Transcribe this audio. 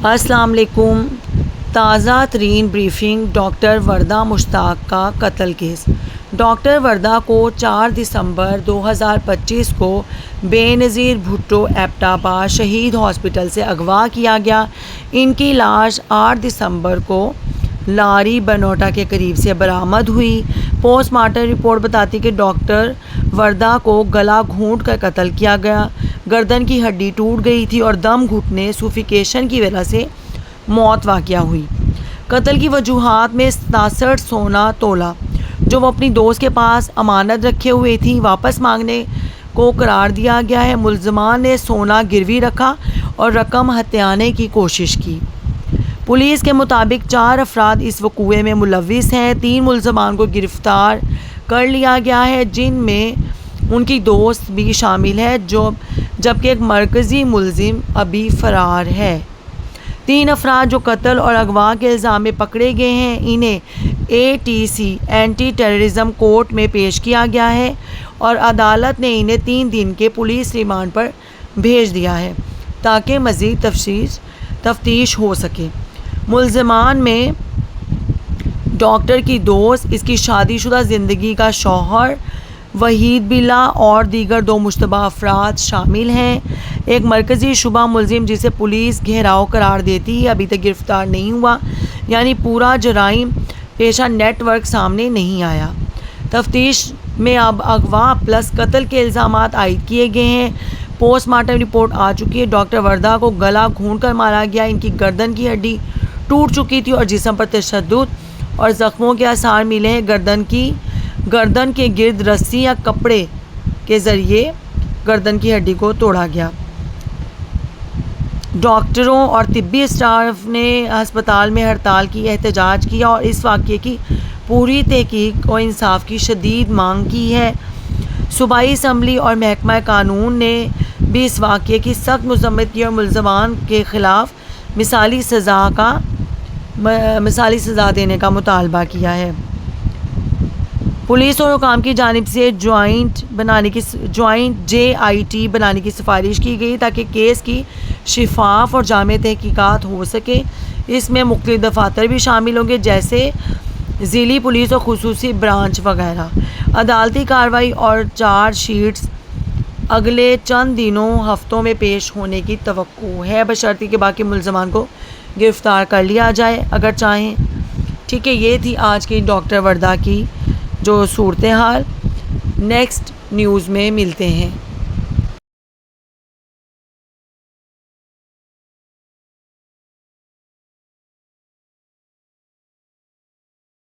السلام علیکم۔ تازہ ترین بریفنگ ڈاکٹر وردہ مشتاق کا قتل کیس۔ ڈاکٹر وردہ کو 4 دسمبر 2025 کو بے نظیر بھٹو ایبٹ آباد شہید ہاسپٹل سے اغوا کیا گیا۔ ان کی لاش 8 دسمبر کو لاری بنوٹا کے قریب سے برآمد ہوئی۔ پوسٹ مارٹم رپورٹ بتاتی کہ ڈاکٹر وردہ کو گلا گھونٹ کر قتل کیا گیا۔ گردن کی ہڈی ٹوٹ گئی تھی اور دم گھٹنے سوفیکیشن کی وجہ سے موت واقع ہوئی۔ قتل کی وجوہات میں 67 سونا تولہ جو وہ اپنی دوست کے پاس امانت رکھے ہوئے تھی واپس مانگنے کو قرار دیا گیا ہے۔ ملزمان نے سونا گروی رکھا اور رقم ہتھیانے کی کوشش کی۔ پولیس کے مطابق 4 افراد اس وقوعے میں ملوث ہیں۔ 3 ملزمان کو گرفتار کر لیا گیا ہے جن میں ان کی دوست بھی شامل ہے جبکہ ایک مرکزی ملزم ابھی فرار ہے۔ 3 افراد جو قتل اور اغوا کے الزام میں پکڑے گئے ہیں انہیں ATC اینٹی ٹیررزم کورٹ میں پیش کیا گیا ہے اور عدالت نے انہیں 3 دن کے پولیس ریمانڈ پر بھیج دیا ہے تاکہ مزید تفتیش ہو سکے۔ ملزمان میں ڈاکٹر کی دوست، اس کی شادی شدہ زندگی کا شوہر وحید بلّہ اور دیگر 2 مشتبہ افراد شامل ہیں۔ ایک مرکزی شبہ ملزم جسے پولیس گھیراؤ قرار دیتی ہے ابھی تک گرفتار نہیں ہوا، یعنی پورا جرائم پیشہ نیٹ ورک سامنے نہیں آیا۔ تفتیش میں اب اغوا پلس قتل کے الزامات عائد کیے گئے ہیں۔ پوسٹ مارٹم رپورٹ آ چکی ہے۔ ڈاکٹر وردہ کو گلا گھونٹ کر مارا گیا۔ ان کی گردن کی ہڈی ٹوٹ چکی تھی اور جسم پر تشدد اور زخموں کے آثار ملے ہیں۔ گردن کے گرد رسی یا کپڑے کے ذریعے گردن کی ہڈی کو توڑا گیا۔ ڈاکٹروں اور طبی اسٹاف نے ہسپتال میں ہڑتال کی، احتجاج کیا اور اس واقعے کی پوری تحقیق اور انصاف کی شدید مانگ کی ہے۔ صوبائی اسمبلی اور محکمہ قانون نے بھی اس واقعے کی سخت مذمت کی اور ملزمان کے خلاف مثالی سزا دینے کا مطالبہ کیا ہے۔ پولیس اور حکام کی جانب سے جوائنٹ JIT بنانے کی سفارش کی گئی تاکہ کیس کی شفاف اور جامع تحقیقات ہو سکے۔ اس میں مختلف دفاتر بھی شامل ہوں گے جیسے ضلعی پولیس اور خصوصی برانچ وغیرہ۔ عدالتی کارروائی اور چارج شیٹس اگلے چند دنوں ہفتوں میں پیش ہونے کی توقع ہے بشرطیکہ کہ باقی ملزمان کو گرفتار کر لیا جائے اگر چاہیں۔ ٹھیک ہے، یہ تھی آج کی ڈاکٹر وردہ کی جو صورتحال۔ نیکسٹ نیوز میں ملتے ہیں۔